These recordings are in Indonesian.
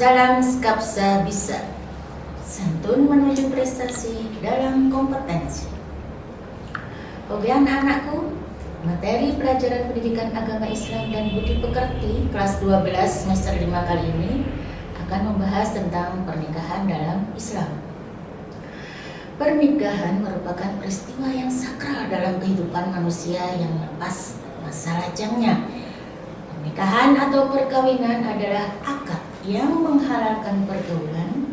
Salam Skapsa Bisa, santun menuju prestasi dalam kompetensi. Oke anak-anakku, materi pelajaran pendidikan agama Islam dan budi pekerti kelas 12 semester 5 kali ini akan membahas tentang pernikahan dalam Islam. Pernikahan merupakan peristiwa yang sakral dalam kehidupan manusia yang lepas masa lajangnya. Pernikahan atau perkawinan adalah akad yang menghalalkan pergaulan,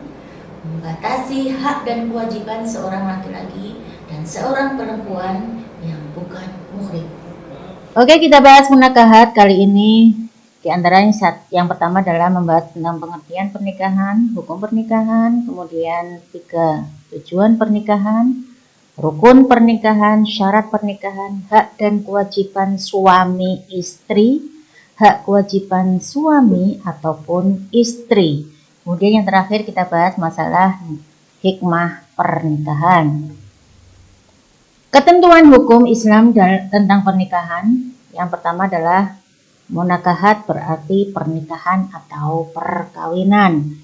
membatasi hak dan kewajiban seorang laki-laki dan seorang perempuan yang bukan muhrim. Oke, kita bahas munakahat kali ini. Di antaranya yang pertama adalah membahas tentang pengertian pernikahan, hukum pernikahan, kemudian 3 tujuan pernikahan, rukun pernikahan, syarat pernikahan, hak dan kewajiban suami istri, hak kewajiban suami ataupun istri. Kemudian yang terakhir kita bahas masalah hikmah pernikahan. Ketentuan hukum Islam tentang pernikahan. Yang pertama adalah munakahat berarti pernikahan atau perkawinan.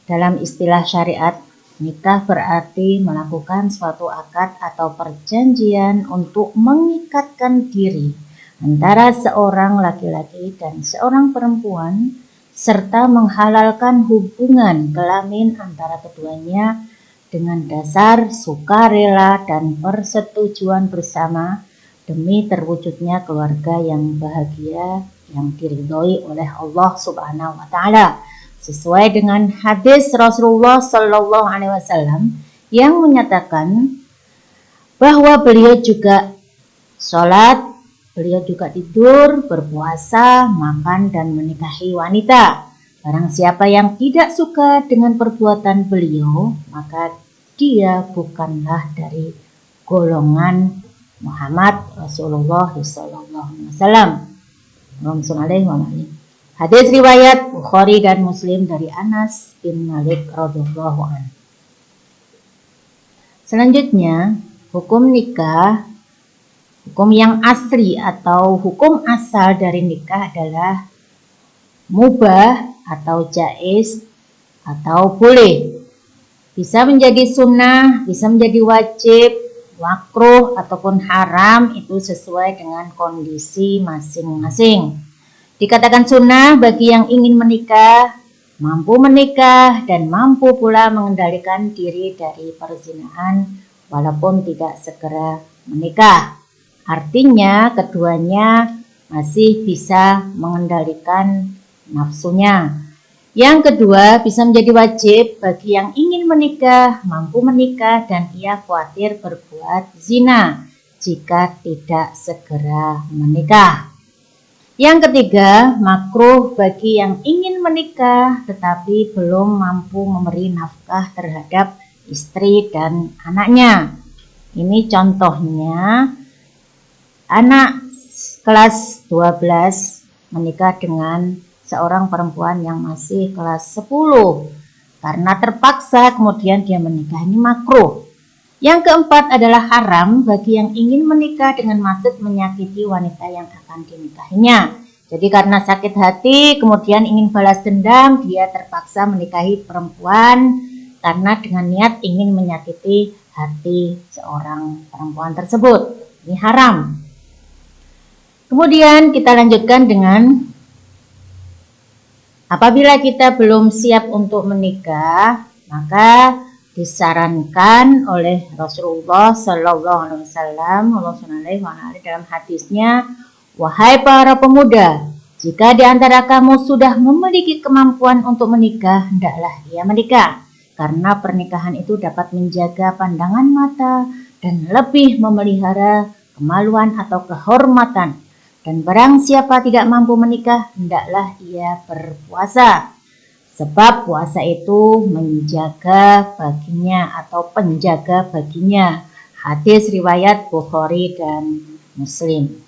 Dalam istilah syariat, nikah berarti melakukan suatu akad atau perjanjian untuk mengikatkan diri antara seorang laki-laki dan seorang perempuan, serta menghalalkan hubungan kelamin antara keduanya dengan dasar sukarela dan persetujuan bersama demi terwujudnya keluarga yang bahagia yang diridhoi oleh Allah Subhanahu wa Ta'ala, sesuai dengan hadis Rasulullah Shallallahu Alaihi Wasallam yang menyatakan bahwa beliau juga sholat, beliau juga tidur, berpuasa, makan, dan menikahi wanita. Barang siapa yang tidak suka dengan perbuatan beliau, maka dia bukanlah dari golongan Muhammad Rasulullah SAW. Hadis riwayat Bukhari dan Muslim dari Anas bin Malik radhiyallahu anhu. Selanjutnya, hukum nikah. Hukum yang asli atau hukum asal dari nikah adalah mubah atau jaiz atau boleh. Bisa menjadi sunnah, bisa menjadi wajib, makruh ataupun haram, itu sesuai dengan kondisi masing-masing. Dikatakan sunnah bagi yang ingin menikah, mampu menikah, dan mampu pula mengendalikan diri dari perzinahan walaupun tidak segera menikah. Artinya keduanya masih bisa mengendalikan nafsunya. Yang kedua, bisa menjadi wajib bagi yang ingin menikah, mampu menikah, dan ia khawatir berbuat zina jika tidak segera menikah. Yang ketiga, makruh bagi yang ingin menikah tetapi belum mampu memberi nafkah terhadap istri dan anaknya. Ini contohnya, anak kelas 12 menikah dengan seorang perempuan yang masih kelas 10. Karena terpaksa kemudian dia menikah, ini makruh. Yang keempat adalah haram bagi yang ingin menikah dengan maksud menyakiti wanita yang akan dinikahinya. Jadi karena sakit hati kemudian ingin balas dendam, dia terpaksa menikahi perempuan karena dengan niat ingin menyakiti hati seorang perempuan tersebut. Ini haram. Kemudian kita lanjutkan dengan apabila kita belum siap untuk menikah, maka disarankan oleh Rasulullah Shallallahu Alaihi Wasallam dalam hadisnya, wahai para pemuda, jika di antara kamu sudah memiliki kemampuan untuk menikah, hendaklah ia menikah, karena pernikahan itu dapat menjaga pandangan mata dan lebih memelihara kemaluan atau kehormatan. Dan barang siapa tidak mampu menikah, hendaklah ia berpuasa. Sebab puasa itu menjaga baginya atau penjaga baginya. Hadis riwayat Bukhari dan Muslim.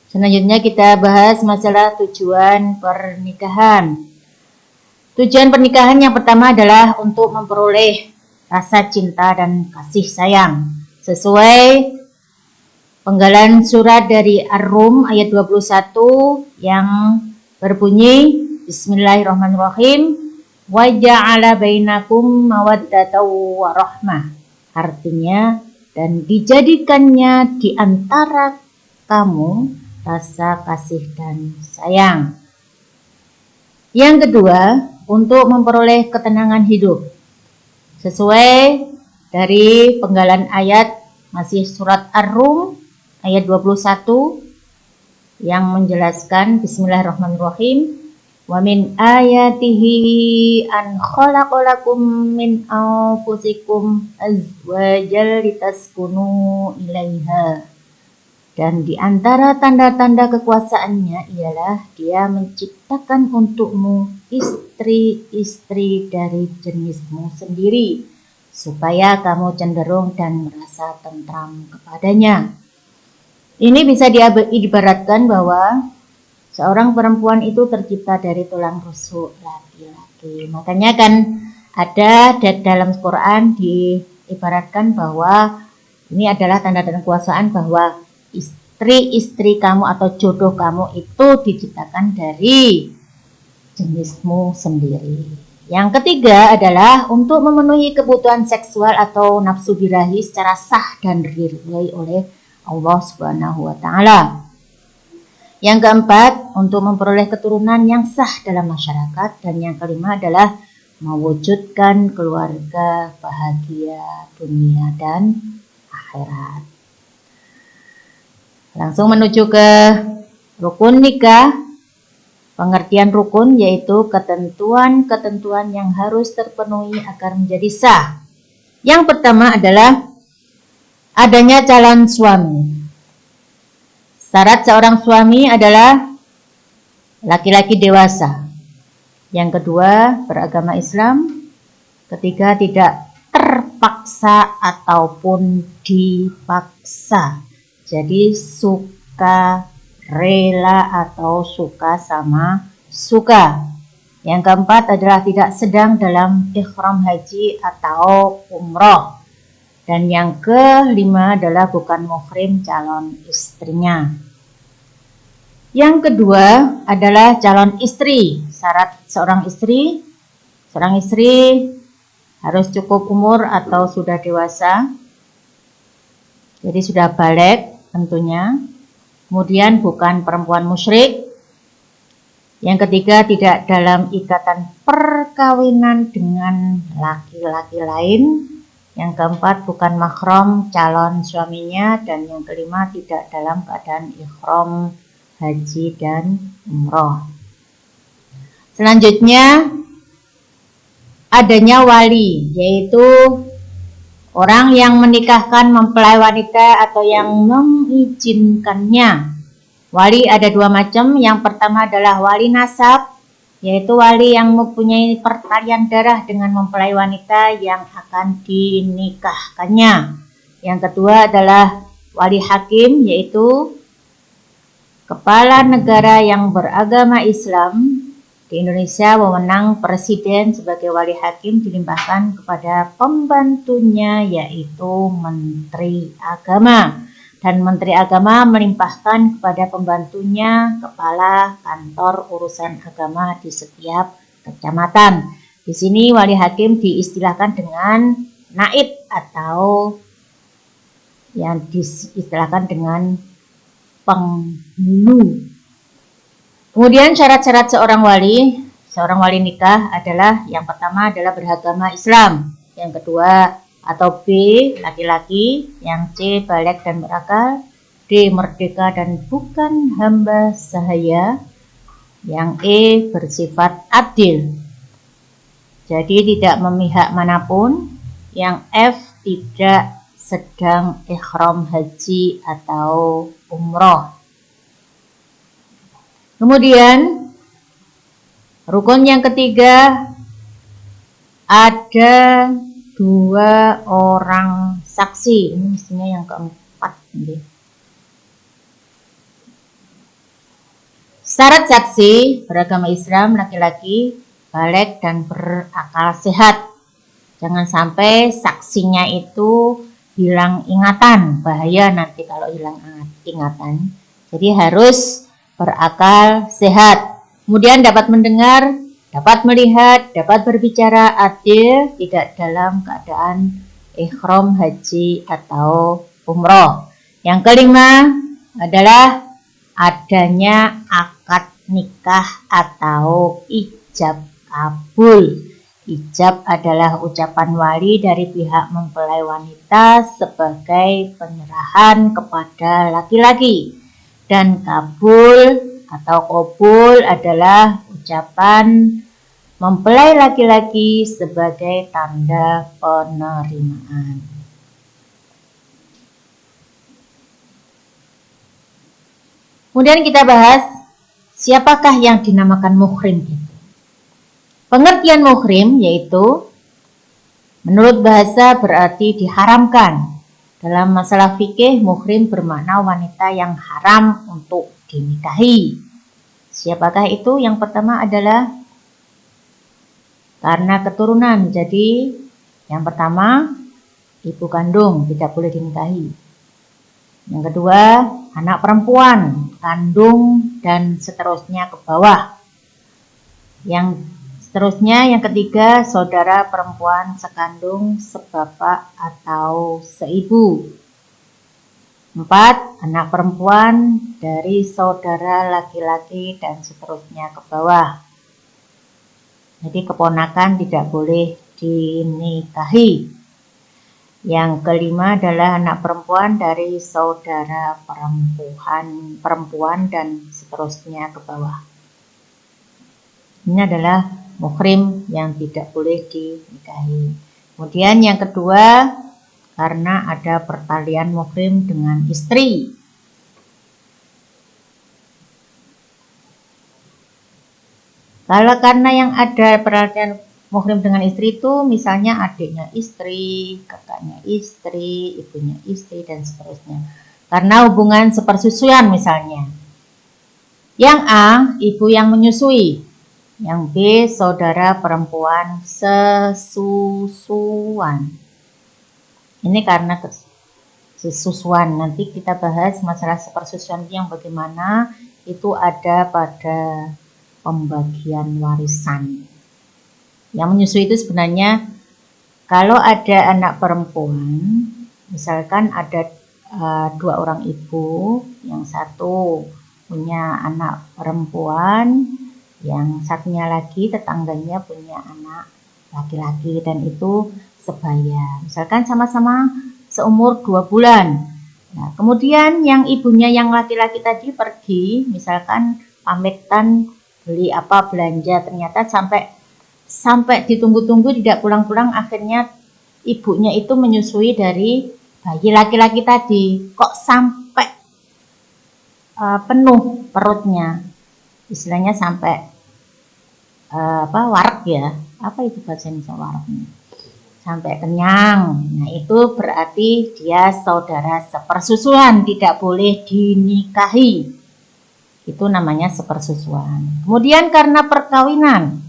Selanjutnya kita bahas masalah tujuan pernikahan. Tujuan pernikahan yang pertama adalah untuk memperoleh rasa cinta dan kasih sayang. Sesuai penggalan surat dari Ar-Rum ayat 21 yang berbunyi Bismillahirrahmanirrahim, wa ja'ala bainakum mawaddatan wa rahmah. Artinya, dan dijadikannya di antara kamu rasa kasih dan sayang. Yang kedua, untuk memperoleh ketenangan hidup. Sesuai dari penggalan ayat masih surat Ar-Rum ayat 21 yang menjelaskan Bismillahirrahmanirrahim, wa min ayatihi an khalaqalakum min anfusikum azwajal litaskunu ilaiha. Dan di antara tanda-tanda kekuasaannya ialah Dia menciptakan untukmu istri-istri dari jenismu sendiri, supaya kamu cenderung dan merasa tentram kepadanya. Ini bisa diibaratkan bahwa seorang perempuan itu tercipta dari tulang rusuk laki-laki. Makanya kan ada dalam Quran diibaratkan bahwa ini adalah tanda-tanda kekuasaan bahwa istri-istri kamu atau jodoh kamu itu diciptakan dari jenismu sendiri. Yang ketiga adalah untuk memenuhi kebutuhan seksual atau nafsu birahi secara sah dan diridhoi oleh Allah Subhanahu wa Ta'ala. Yang keempat, untuk memperoleh keturunan yang sah dalam masyarakat. Dan yang kelima adalah mewujudkan keluarga bahagia dunia dan akhirat. Langsung menuju ke rukun nikah. Pengertian rukun yaitu ketentuan-ketentuan yang harus terpenuhi agar menjadi sah. Yang pertama adalah adanya calon suami. Syarat seorang suami adalah laki-laki dewasa. Yang kedua, beragama Islam. Ketiga, tidak terpaksa ataupun dipaksa. Jadi suka rela atau suka sama suka. Yang keempat adalah tidak sedang dalam ihram haji atau umroh. Dan yang kelima adalah bukan muhrim calon istrinya. Yang kedua adalah calon istri. Syarat seorang istri harus cukup umur atau sudah dewasa. Jadi sudah balik tentunya. Kemudian bukan perempuan musyrik. Yang ketiga tidak dalam ikatan perkawinan dengan laki-laki lain. Yang keempat bukan mahram calon suaminya. Dan yang kelima tidak dalam keadaan ihram haji dan umroh. Selanjutnya adanya wali, yaitu orang yang menikahkan mempelai wanita atau yang mengizinkannya. Wali ada dua macam. Yang pertama adalah wali nasab, yaitu wali yang mempunyai pertalian darah dengan mempelai wanita yang akan dinikahkannya. Yang kedua adalah wali hakim, yaitu kepala negara yang beragama Islam. Di Indonesia, wewenang presiden sebagai wali hakim dilimpahkan kepada pembantunya, yaitu Menteri Agama. Dan Menteri Agama melimpahkan kepada pembantunya kepala kantor urusan agama di setiap kecamatan. Di sini wali hakim diistilahkan dengan naib atau yang diistilahkan dengan penghulu. Kemudian syarat-syarat seorang wali nikah adalah yang pertama adalah beragama Islam, yang kedua atau B laki-laki, yang C baligh dan berakal, D merdeka dan bukan hamba sahaya, yang E bersifat adil, jadi tidak memihak manapun, yang F tidak sedang ihram haji atau umroh. Kemudian rukun yang ketiga ada dua orang saksi. Ini mestinya yang keempat. Syarat saksi beragama Islam, laki-laki, baligh dan berakal sehat. Jangan sampai saksinya itu hilang ingatan, bahaya nanti kalau hilang ingatan. Jadi harus berakal sehat. Kemudian dapat mendengar, dapat melihat, dapat berbicara adil, tidak dalam keadaan ihram haji atau umroh. Yang kelima adalah adanya akad nikah atau ijab kabul. Ijab adalah ucapan wali dari pihak mempelai wanita sebagai penyerahan kepada laki-laki. Dan kabul atau qabul adalah ucapan mempelai laki-laki sebagai tanda penerimaan. Kemudian kita bahas siapakah yang dinamakan muhrim itu. Pengertian muhrim yaitu menurut bahasa berarti diharamkan. Dalam masalah fikih, muhrim bermakna wanita yang haram untuk dinikahi. Siapakah itu? Yang pertama adalah karena keturunan. Jadi yang pertama ibu kandung tidak boleh dinikahi. Yang kedua anak perempuan, kandung dan seterusnya ke bawah. Yang seterusnya yang ketiga saudara perempuan sekandung, sebapak atau seibu. 4. Anak perempuan dari saudara laki-laki dan seterusnya ke bawah. Jadi keponakan tidak boleh dinikahi. Yang kelima adalah anak perempuan dari saudara perempuan dan seterusnya ke bawah. Ini adalah muhrim yang tidak boleh dinikahi. Kemudian yang kedua, karena ada pertalian muhrim dengan istri. Kalau karena yang ada pertalian muhrim dengan istri itu misalnya adiknya istri, kakaknya istri, ibunya istri dan seterusnya. Karena hubungan sepersusuan misalnya. Yang A, ibu yang menyusui. Yang B, saudara perempuan sesusuan. Ini karena sesusuan. Nanti kita bahas masalah sepersusuan yang bagaimana itu ada pada pembagian warisan. Yang menyusui itu sebenarnya kalau ada anak perempuan, misalkan ada 2 orang ibu, yang satu punya anak perempuan, yang satunya lagi tetangganya punya anak laki-laki dan itu sebaya. Misalkan sama-sama seumur 2 bulan. Nah, kemudian yang ibunya yang laki-laki tadi pergi, misalkan pamitan beli apa belanja, ternyata sampai ditunggu-tunggu tidak pulang-pulang, akhirnya ibunya itu menyusui dari bayi laki-laki tadi. Kok sampai penuh perutnya? Istilahnya sampai warak ya, apa itu bahasa Indonesia waraknya, sampai kenyang. Nah itu berarti dia saudara sepersusuan, tidak boleh dinikahi, itu namanya sepersusuan. Kemudian karena perkawinan,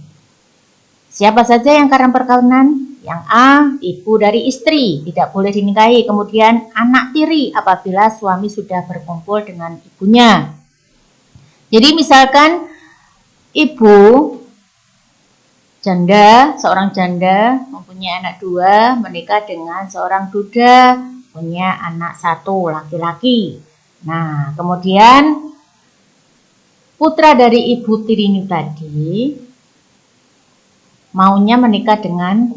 siapa saja yang karena perkawinan? Yang A, ibu dari istri, tidak boleh dinikahi. Kemudian anak tiri apabila suami sudah berkumpul dengan ibunya. Jadi misalkan ibu janda, seorang janda mempunyai anak 2, menikah dengan seorang duda, punya anak 1 laki-laki. Nah, kemudian putra dari ibu tiri ini tadi maunya menikah dengan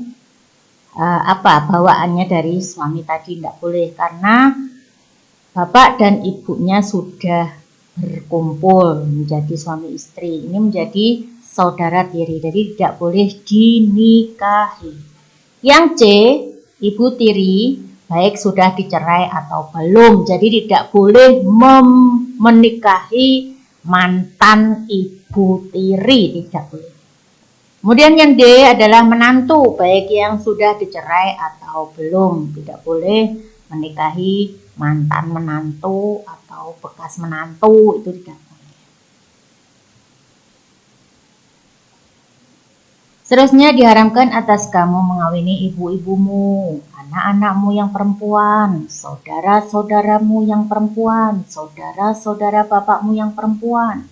bawaannya dari suami tadi, tidak boleh karena bapak dan ibunya sudah berkumpul menjadi suami istri. Ini menjadi saudara tiri, jadi tidak boleh dinikahi. Yang C, ibu tiri baik sudah dicerai atau belum, jadi tidak boleh menikahi mantan ibu tiri, tidak boleh. Kemudian yang D adalah menantu, baik yang sudah dicerai atau belum, tidak boleh menikahi mantan menantu atau bekas menantu, itu tidak boleh. Seterusnya diharamkan atas kamu mengawini ibu-ibumu, anak-anakmu yang perempuan, saudara-saudaramu yang perempuan, saudara-saudara bapakmu yang perempuan,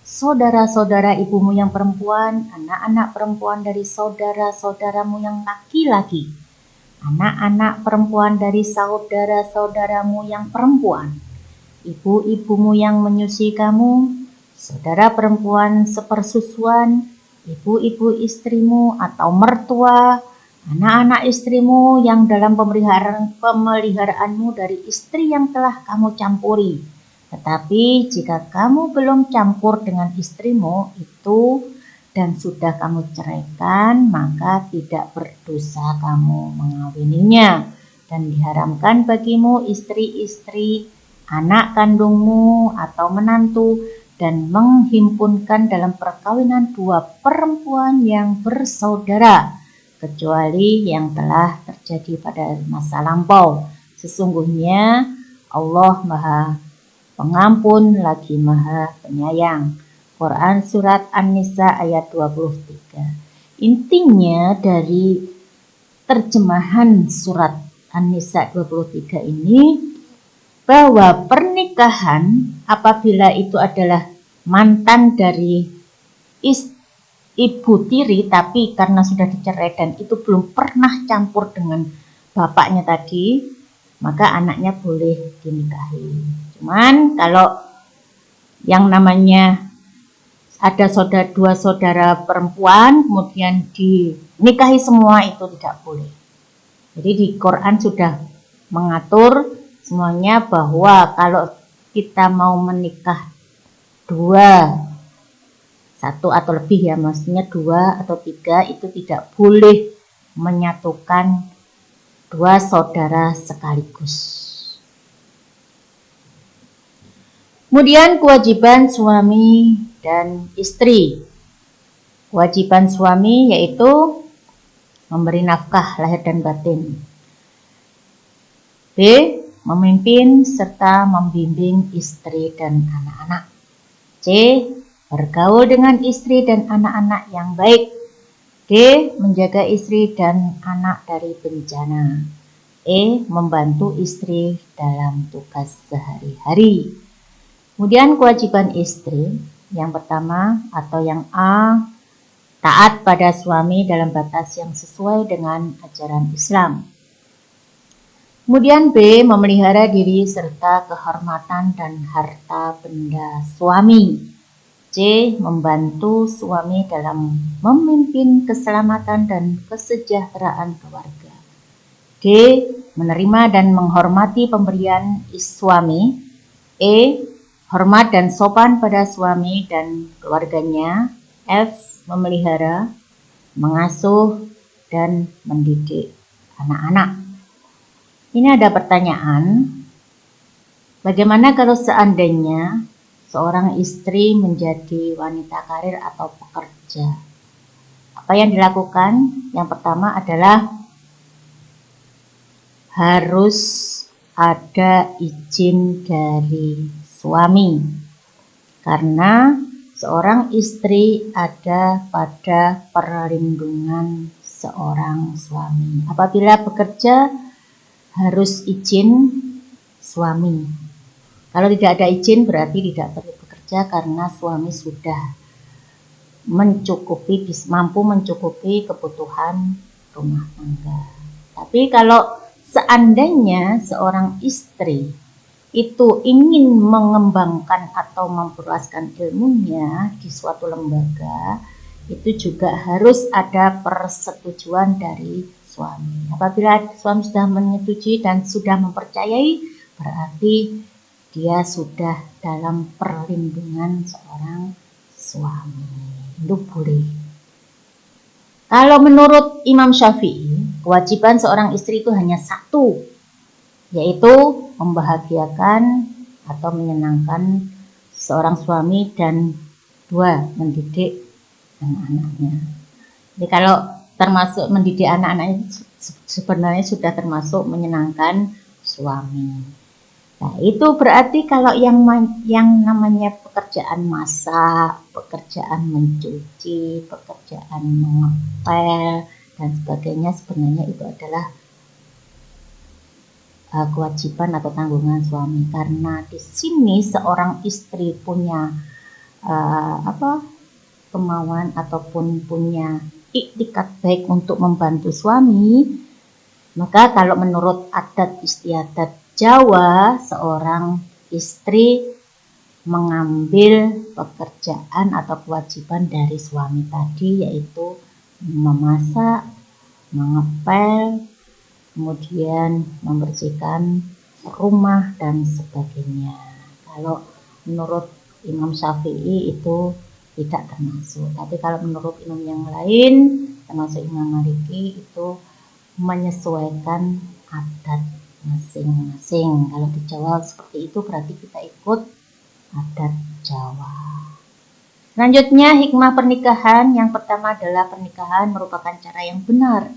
saudara-saudara ibumu yang perempuan, anak-anak perempuan dari saudara-saudaramu yang laki-laki, anak-anak perempuan dari saudara-saudaramu yang perempuan, ibu-ibumu yang menyusui kamu, saudara perempuan sepersusuan, ibu-ibu istrimu atau mertua, anak-anak istrimu yang dalam pemeliharaanmu dari istri yang telah kamu campuri. Tetapi jika kamu belum campur dengan istrimu itu dan sudah kamu ceraikan, maka tidak berdosa kamu mengawininya, dan diharamkan bagimu istri-istri anak kandungmu atau menantu, dan menghimpunkan dalam perkawinan dua perempuan yang bersaudara, kecuali yang telah terjadi pada masa lampau. Sesungguhnya Allah Maha Pengampun lagi Maha Penyayang. Quran Surat An-Nisa ayat 23. Intinya dari terjemahan surat An-Nisa 23 ini, bahwa pernikahan apabila itu adalah mantan dari ibu tiri, tapi karena sudah dicerai dan itu belum pernah campur dengan bapaknya tadi, maka anaknya boleh dinikahi. Cuman kalau yang namanya ada dua saudara perempuan kemudian dinikahi semua, itu tidak boleh. Jadi di Quran sudah mengatur semuanya bahwa kalau kita mau menikah satu atau lebih ya, maksudnya 2 atau 3, itu tidak boleh menyatukan dua saudara sekaligus. Kemudian kewajiban suami dan istri. Kewajiban suami yaitu memberi nafkah lahir dan batin. B. Memimpin serta membimbing istri dan anak-anak. C. Bergaul dengan istri dan anak-anak yang baik. D. Menjaga istri dan anak dari bencana. E. Membantu istri dalam tugas sehari-hari. Kemudian kewajiban istri, yang pertama atau yang A, taat pada suami dalam batas yang sesuai dengan ajaran Islam. Kemudian B, memelihara diri serta kehormatan dan harta benda suami. C, membantu suami dalam memimpin keselamatan dan kesejahteraan keluarga. D, menerima dan menghormati pemberian suami. E, hormat dan sopan pada suami dan keluarganya. F, memelihara, mengasuh, dan mendidik anak-anak. Ini ada pertanyaan, bagaimana kalau seandainya seorang istri menjadi wanita karir atau pekerja? Apa yang dilakukan? Yang pertama adalah harus ada izin dari suami, karena seorang istri ada pada perlindungan seorang suami. Apabila bekerja harus izin suami. Kalau tidak ada izin berarti tidak perlu bekerja, karena suami sudah mampu mencukupi kebutuhan rumah tangga. Tapi kalau seandainya seorang istri itu ingin mengembangkan atau memperluaskan ilmunya di suatu lembaga, itu juga harus ada persetujuan dari suami. Apabila suami sudah menyetujui dan sudah mempercayai, berarti dia sudah dalam perlindungan seorang suami. Itu boleh. Kalau menurut Imam Syafi'i, kewajiban seorang istri itu hanya satu, yaitu membahagiakan atau menyenangkan seorang suami, dan 2, mendidik anak-anaknya. Jadi kalau termasuk mendidik anak-anaknya sebenarnya sudah termasuk menyenangkan suami. Nah, itu berarti kalau yang namanya pekerjaan masak, pekerjaan mencuci, pekerjaan mengepel dan sebagainya, sebenarnya itu adalah kewajiban atau tanggungan suami, karena di sini seorang istri punya kemauan ataupun punya iktikat baik untuk membantu suami, maka kalau menurut adat istiadat Jawa, seorang istri mengambil pekerjaan atau kewajiban dari suami tadi, yaitu memasak, mengepel, kemudian membersihkan rumah dan sebagainya. Kalau menurut Imam Syafi'i itu tidak termasuk, tapi kalau menurut imam yang lain termasuk Imam Maliki itu menyesuaikan adat masing-masing. Kalau di Jawa seperti itu berarti kita ikut adat Jawa. Selanjutnya, hikmah pernikahan yang pertama adalah pernikahan merupakan cara yang benar,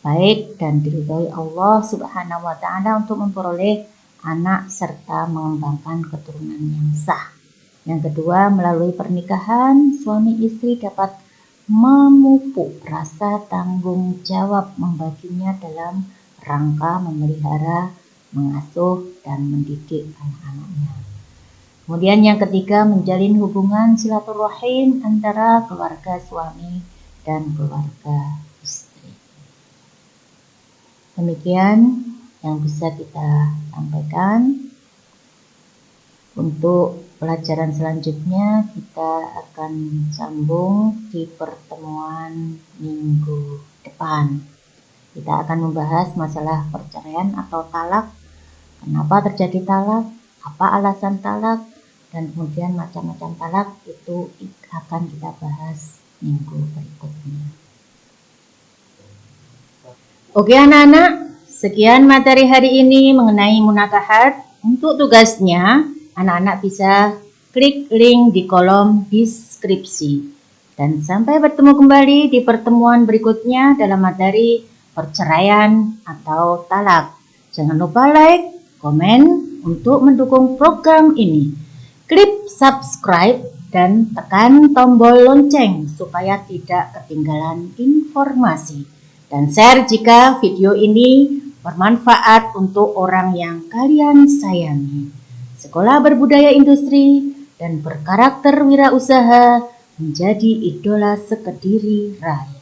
baik dan diridhoi Allah Subhanahu wa Ta'ala untuk memperoleh anak serta mengembangkan keturunan yang sah. Yang kedua, melalui pernikahan suami istri dapat memupuk rasa tanggung jawab membaginya dalam rangka memelihara, mengasuh, dan mendidik anak-anaknya. Kemudian yang ketiga, menjalin hubungan silaturahim antara keluarga suami dan keluarga istri. Demikian yang bisa kita sampaikan. Untuk pelajaran selanjutnya kita akan sambung di pertemuan minggu depan. Kita akan membahas masalah perceraian atau talak, kenapa terjadi talak, apa alasan talak, dan kemudian macam-macam talak itu akan kita bahas minggu berikutnya. Oke anak-anak, sekian materi hari ini mengenai munakahat. Untuk tugasnya, anak-anak bisa klik link di kolom deskripsi. Dan sampai bertemu kembali di pertemuan berikutnya dalam materi perceraian atau talak. Jangan lupa like, komen untuk mendukung program ini. Klik subscribe dan tekan tombol lonceng supaya tidak ketinggalan informasi. Dan share jika video ini bermanfaat untuk orang yang kalian sayangi. Sekolah Berbudaya Industri dan berkarakter wirausaha menjadi idola sekediri raya.